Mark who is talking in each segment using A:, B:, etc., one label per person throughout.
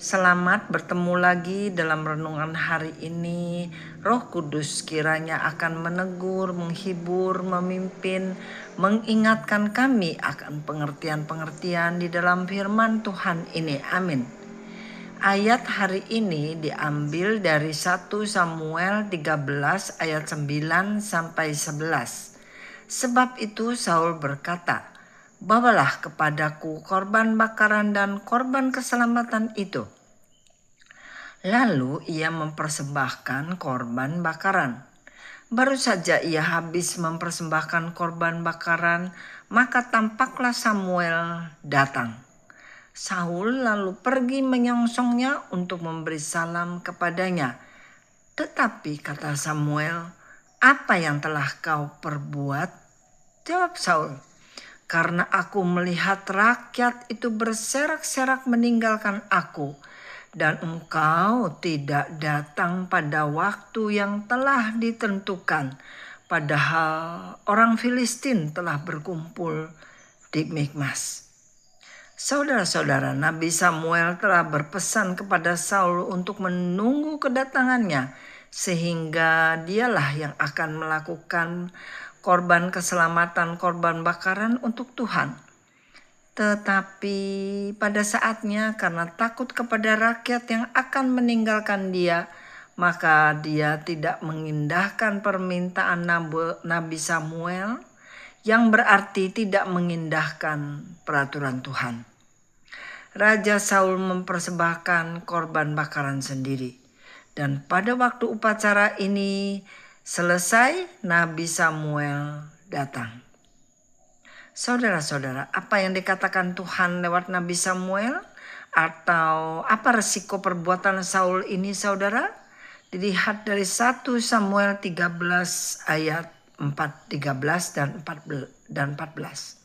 A: Selamat bertemu lagi dalam renungan hari ini. Roh Kudus kiranya akan menegur, menghibur, memimpin, mengingatkan kami akan pengertian-pengertian di dalam firman Tuhan ini. Amin. Ayat hari ini diambil dari 1 Samuel 13 ayat 9 sampai 11. Sebab itu Saul berkata, "Bawalah kepadaku korban bakaran dan korban keselamatan itu." Lalu ia mempersembahkan korban bakaran. Baru saja ia habis mempersembahkan korban bakaran, maka tampaklah Samuel datang. Saul lalu pergi menyongsongnya untuk memberi salam kepadanya. Tetapi kata Samuel, "Apa yang telah kau perbuat?" Jawab Saul, "Karena aku melihat rakyat itu berserak-serak meninggalkan aku, dan engkau tidak datang pada waktu yang telah ditentukan, padahal orang Filistin telah berkumpul di Mikmas." Saudara-saudara, Nabi Samuel telah berpesan kepada Saul untuk menunggu kedatangannya, sehingga dialah yang akan melakukan korban keselamatan, korban bakaran untuk Tuhan. Tetapi pada saatnya, karena takut kepada rakyat yang akan meninggalkan dia, maka dia tidak mengindahkan permintaan Nabi Samuel, yang berarti tidak mengindahkan peraturan Tuhan. Raja Saul mempersembahkan korban bakaran sendiri. Dan pada waktu upacara ini selesai, Nabi Samuel datang. Saudara-saudara, apa yang dikatakan Tuhan lewat Nabi Samuel? Atau apa resiko perbuatan Saul ini, saudara? Dilihat dari 1 Samuel 13 ayat 13 dan 14.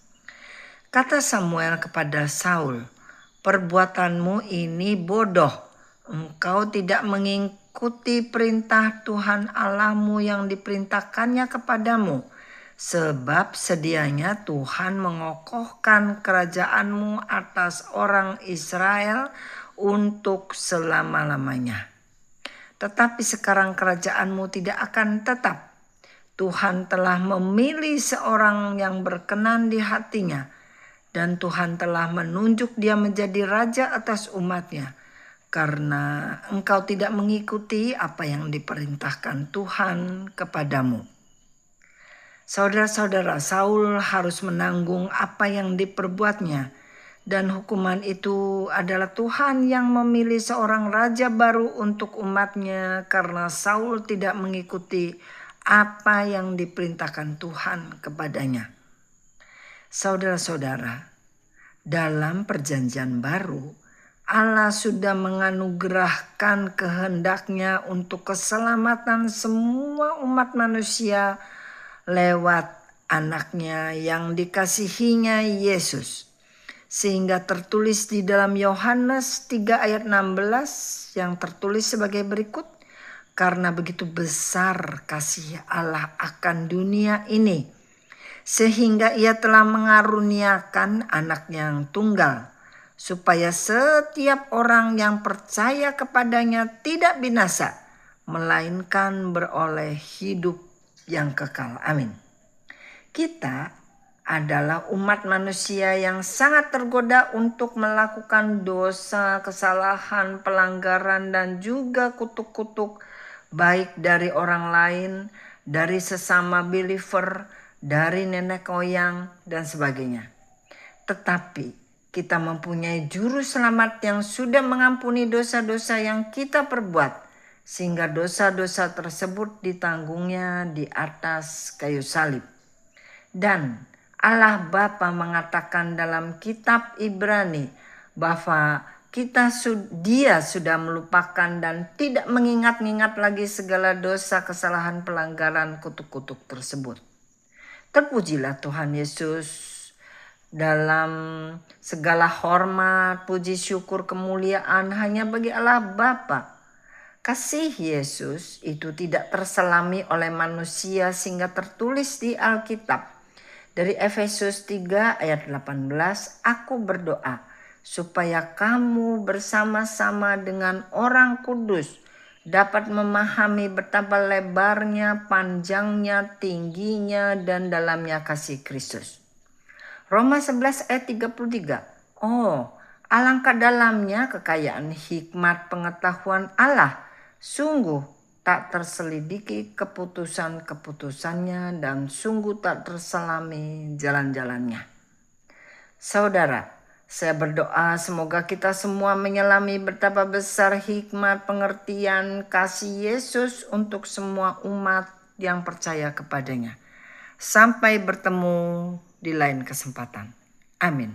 A: Kata Samuel kepada Saul, "Perbuatanmu ini bodoh. Engkau tidak mengikuti perintah Tuhan Allahmu yang diperintahkannya kepadamu. Sebab sedianya Tuhan mengokohkan kerajaanmu atas orang Israel untuk selama-lamanya. Tetapi sekarang kerajaanmu tidak akan tetap. Tuhan telah memilih seorang yang berkenan di hatinya, dan Tuhan telah menunjuk dia menjadi raja atas umatnya, karena engkau tidak mengikuti apa yang diperintahkan Tuhan kepadamu." Saudara-saudara, Saul harus menanggung apa yang diperbuatnya, dan hukuman itu adalah Tuhan yang memilih seorang raja baru untuk umatnya karena Saul tidak mengikuti apa yang diperintahkan Tuhan kepadanya. Saudara-saudara, dalam perjanjian baru, Allah sudah menganugerahkan kehendaknya untuk keselamatan semua umat manusia lewat anaknya yang dikasihinya, Yesus. Sehingga tertulis di dalam Yohanes 3 ayat 16 yang tertulis sebagai berikut, "Karena begitu besar kasih Allah akan dunia ini, sehingga ia telah mengaruniakan anaknya yang tunggal, supaya setiap orang yang percaya kepadanya tidak binasa, melainkan beroleh hidup yang kekal." Amin. Kita adalah umat manusia yang sangat tergoda untuk melakukan dosa, kesalahan, pelanggaran, dan juga kutuk-kutuk, baik dari orang lain, dari sesama believer, dari nenek moyang, dan sebagainya. Tetapi kita mempunyai juru selamat yang sudah mengampuni dosa-dosa yang kita perbuat, sehingga dosa-dosa tersebut ditanggungnya di atas kayu salib. Dan Allah Bapa mengatakan dalam kitab Ibrani bahwa dia sudah melupakan dan tidak mengingat-ingat lagi segala dosa, kesalahan, pelanggaran, kutuk-kutuk tersebut. Terpujilah Tuhan Yesus. Dalam segala hormat, puji, syukur, kemuliaan hanya bagi Allah Bapa. Kasih Yesus itu tidak terselami oleh manusia sehingga tertulis di Alkitab. Dari Efesus 3 ayat 18, "Aku berdoa supaya kamu bersama-sama dengan orang kudus dapat memahami betapa lebarnya, panjangnya, tingginya, dan dalamnya kasih Kristus. Roma 11 ayat 33. Oh, alangkah dalamnya kekayaan hikmat pengetahuan Allah. Sungguh tak terselidiki keputusan-keputusannya dan sungguh tak terselami jalan-jalannya. Saudara, saya berdoa semoga kita semua menyelami betapa besar hikmat pengertian kasih Yesus untuk semua umat yang percaya kepadanya. Sampai bertemu di lain kesempatan. Amin.